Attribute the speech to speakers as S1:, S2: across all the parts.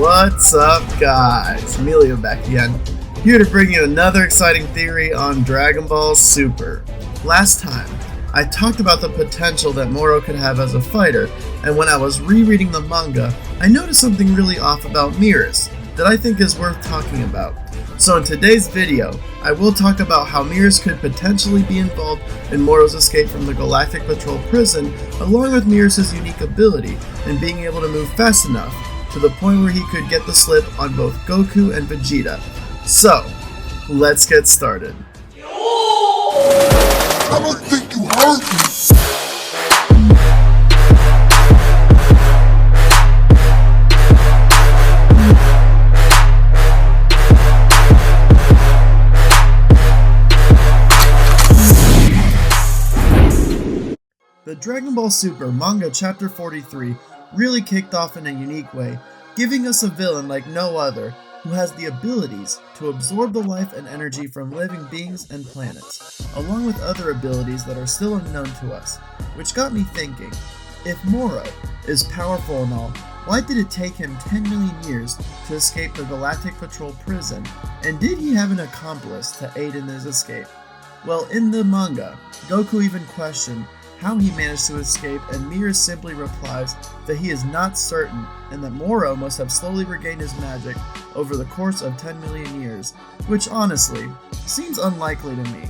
S1: What's up, guys? MacLeod back again, here to bring you another exciting theory on Dragon Ball Super. Last time, I talked about the potential that Moro could have as a fighter, and when I was rereading the manga, I noticed something really off about Merus that I think is worth talking about. So in today's video, I will talk about how Merus could potentially be involved in Moro's escape from the Galactic Patrol prison, along with Merus' unique ability in being able to move fast enough to the point where he could get the slip on both Goku and Vegeta. So, let's get started.
S2: I don't think you heard me.
S1: The Dragon Ball Super Manga Chapter 43 really kicked off in a unique way, giving us a villain like no other, who has the abilities to absorb the life and energy from living beings and planets, along with other abilities that are still unknown to us, which got me thinking, if Moro is powerful and all, why did it take him 10 million years to escape the Galactic Patrol prison, and did he have an accomplice to aid in his escape? Well, in the manga, Goku even questioned how he managed to escape, and Merus simply replies that he is not certain and that Moro must have slowly regained his magic over the course of 10 million years, which honestly seems unlikely to me.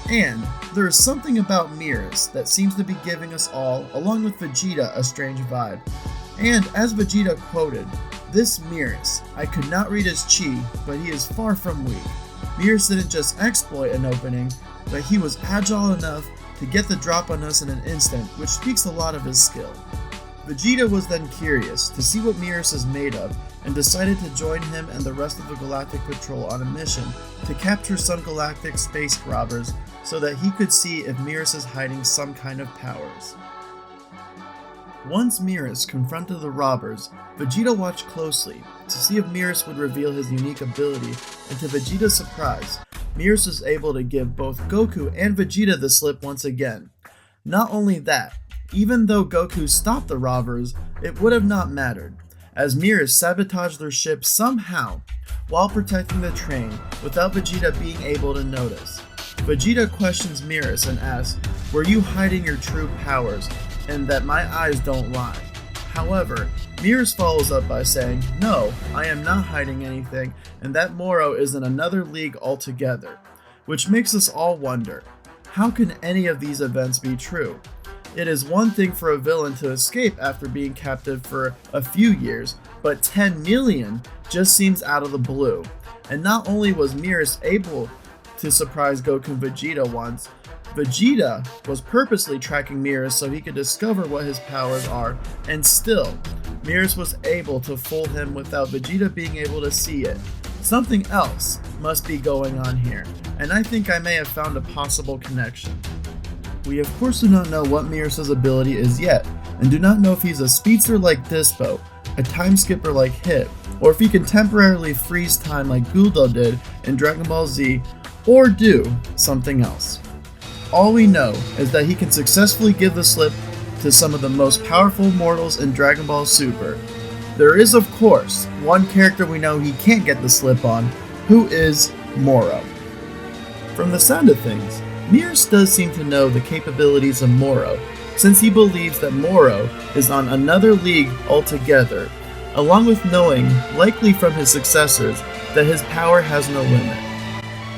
S1: And there is something about Merus that seems to be giving us all, along with Vegeta, a strange vibe. And as Vegeta quoted, "This Merus, I could not read his chi, but he is far from weak." Merus didn't just exploit an opening, but he was agile enough to get the drop on us in an instant, which speaks a lot of his skill. Vegeta was then curious to see what Merus is made of, and decided to join him and the rest of the Galactic Patrol on a mission to capture some galactic space robbers so that he could see if Merus is hiding some kind of powers. Once Merus confronted the robbers, Vegeta watched closely to see if Merus would reveal his unique ability, and to Vegeta's surprise, Merus was able to give both Goku and Vegeta the slip once again. Not only that, even though Goku stopped the robbers, it would have not mattered, as Merus sabotaged their ship somehow while protecting the train without Vegeta being able to notice. Vegeta questions Merus and asks, "Were you hiding your true powers, and that my eyes don't lie?" However, Merus follows up by saying, "No, I am not hiding anything, and that Moro is in another league altogether," which makes us all wonder, how can any of these events be true? It is one thing for a villain to escape after being captive for a few years, but 10 million just seems out of the blue. And not only was Merus able to surprise Goku and Vegeta once, Vegeta was purposely tracking Merus so he could discover what his powers are, and still, Merus was able to fool him without Vegeta being able to see it. Something else must be going on here, and I think I may have found a possible connection. We of course do not know what Merus' ability is yet, and do not know if he's a speedster like Dispo, a time skipper like Hit, or if he can temporarily freeze time like Guldo did in Dragon Ball Z, or do something else. All we know is that he can successfully give the slip to some of the most powerful mortals in Dragon Ball Super. There is of course one character we know he can't get the slip on, who is Moro. From the sound of things, Merus does seem to know the capabilities of Moro, since he believes that Moro is on another league altogether, along with knowing, likely from his successors, that his power has no limit.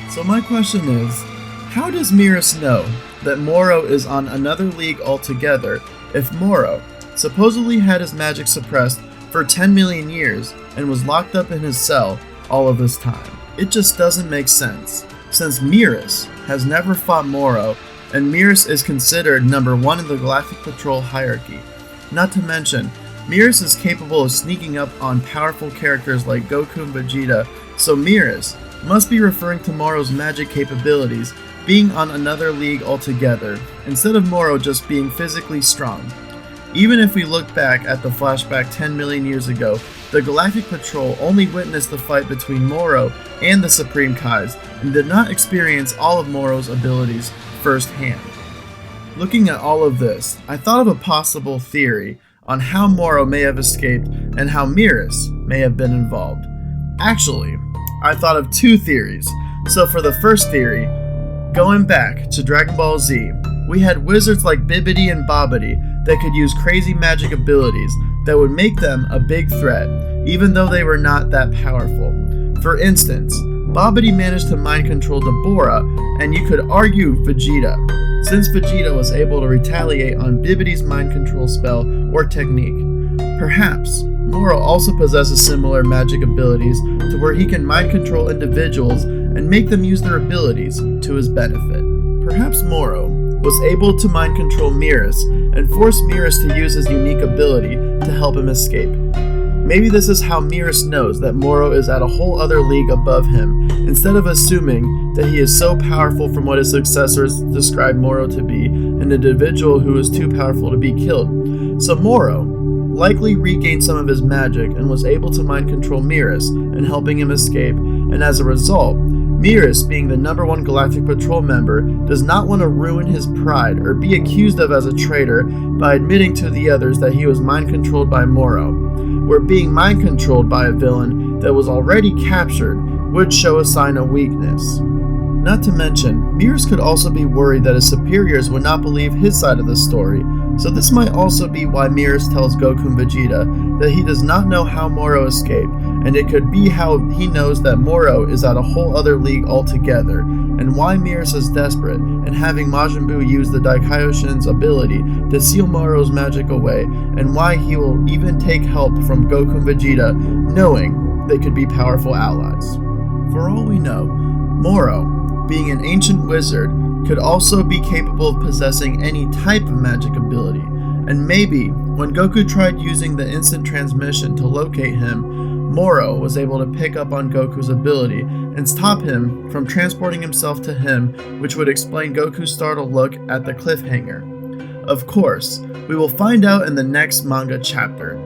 S1: So my question is, how does Merus know that Moro is on another league altogether if Moro supposedly had his magic suppressed for 10 million years and was locked up in his cell all of this time? It just doesn't make sense, since Merus has never fought Moro, and Merus is considered number 1 in the Galactic Patrol hierarchy. Not to mention, Merus is capable of sneaking up on powerful characters like Goku and Vegeta, so Merus must be referring to Moro's magic capabilities being on another league altogether, instead of Moro just being physically strong. Even if we look back at the flashback 10 million years ago, the Galactic Patrol only witnessed the fight between Moro and the Supreme Kais, and did not experience all of Moro's abilities firsthand. Looking at all of this, I thought of a possible theory on how Moro may have escaped and how Merus may have been involved. Actually, I thought of two theories. So for the first theory, going back to Dragon Ball Z, we had wizards like Bibbidi and Bobbidi that could use crazy magic abilities that would make them a big threat, even though they were not that powerful. For instance, Bobbidi managed to mind control Deborah, and you could argue Vegeta, since Vegeta was able to retaliate on Bibbidi's mind control spell or technique. Perhaps Moro also possesses similar magic abilities to where he can mind control individuals and make them use their abilities to his benefit. Perhaps Moro was able to mind control Merus and force Merus to use his unique ability to help him escape. Maybe this is how Merus knows that Moro is at a whole other league above him, instead of assuming that he is so powerful from what his successors described Moro to be, an individual who is too powerful to be killed. So Moro likely regained some of his magic and was able to mind control Merus and helping him escape, and as a result, Merus, being the #1 Galactic Patrol member, does not want to ruin his pride or be accused of as a traitor by admitting to the others that he was mind controlled by Moro, where being mind controlled by a villain that was already captured would show a sign of weakness. Not to mention, Merus could also be worried that his superiors would not believe his side of the story, so this might also be why Merus tells Goku and Vegeta that he does not know how Moro escaped, and it could be how he knows that Moro is at a whole other league altogether, and why Merus is desperate and having Majin Buu use the Daikaioshin's ability to seal Moro's magic away, and why he will even take help from Goku and Vegeta, knowing they could be powerful allies. For all we know, Moro, being an ancient wizard, could also be capable of possessing any type of magic ability, and maybe when Goku tried using the instant transmission to locate him, Moro was able to pick up on Goku's ability and stop him from transporting himself to him, which would explain Goku's startled look at the cliffhanger. Of course, we will find out in the next manga chapter.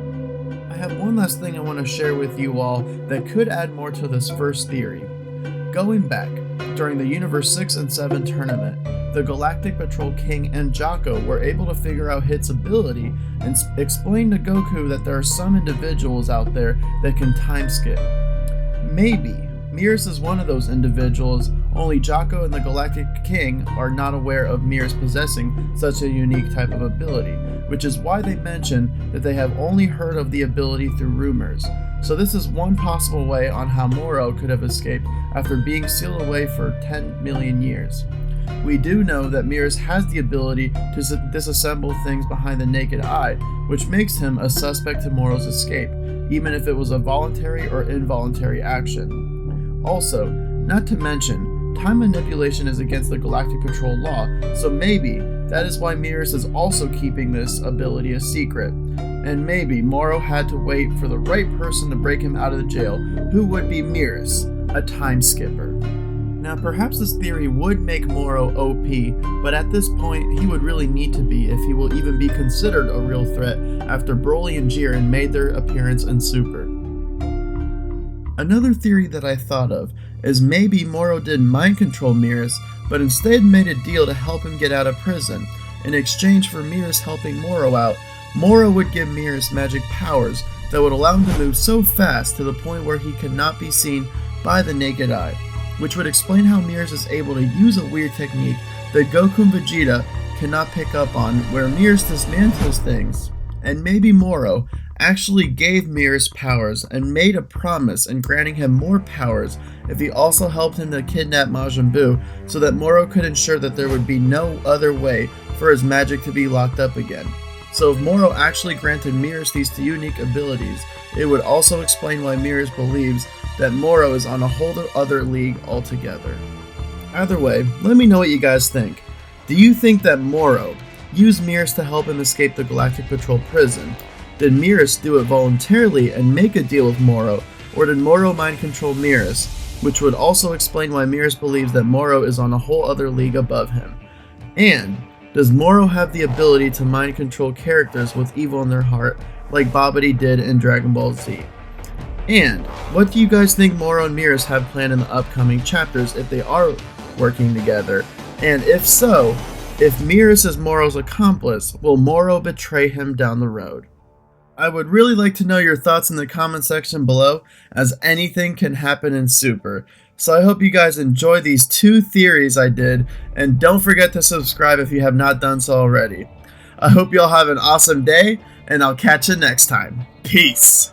S1: I have one last thing I want to share with you all that could add more to this first theory. Going back, during the Universe 6 and 7 tournament, the Galactic Patrol King and Jocko were able to figure out Hit's ability and explain to Goku that there are some individuals out there that can time skip. Maybe Merus is one of those individuals, only Jocko and the Galactic King are not aware of Merus possessing such a unique type of ability, which is why they mention that they have only heard of the ability through rumors. So this is one possible way on how Moro could have escaped after being sealed away for 10 million years. We do know that Merus has the ability to disassemble things behind the naked eye, which makes him a suspect to Moro's escape, even if it was a voluntary or involuntary action. Also, not to mention, time manipulation is against the Galactic Patrol law, so maybe that is why Merus is also keeping this ability a secret. And maybe Moro had to wait for the right person to break him out of the jail, who would be Merus, a time skipper. Now perhaps this theory would make Moro OP, but at this point he would really need to be if he will even be considered a real threat after Broly and Jiren made their appearance in Super. Another theory that I thought of is maybe Moro didn't mind control Merus, but instead made a deal to help him get out of prison. In exchange for Merus helping Moro out, Moro would give Merus magic powers that would allow him to move so fast to the point where he could not be seen by the naked eye, which would explain how Merus is able to use a weird technique that Goku and Vegeta cannot pick up on, where Merus dismantles things. And maybe Moro actually gave Merus powers and made a promise in granting him more powers if he also helped him to kidnap Majin Buu, so that Moro could ensure that there would be no other way for his magic to be locked up again. So if Moro actually granted Merus these two unique abilities, it would also explain why Merus believes that Moro is on a whole other league altogether. Either way, let me know what you guys think. Do you think that Moro used Merus to help him escape the Galactic Patrol prison? Did Merus do it voluntarily and make a deal with Moro, or did Moro mind control Merus, which would also explain why Merus believes that Moro is on a whole other league above him? And does Moro have the ability to mind control characters with evil in their heart, like Bobbidi did in Dragon Ball Z? And what do you guys think Moro and Merus have planned in the upcoming chapters if they are working together? And if so, if Merus is Moro's accomplice, will Moro betray him down the road? I would really like to know your thoughts in the comment section below, as anything can happen in Super. So I hope you guys enjoy these 2 theories I did, and don't forget to subscribe if you have not done so already. I hope you all have an awesome day, and I'll catch you next time. Peace!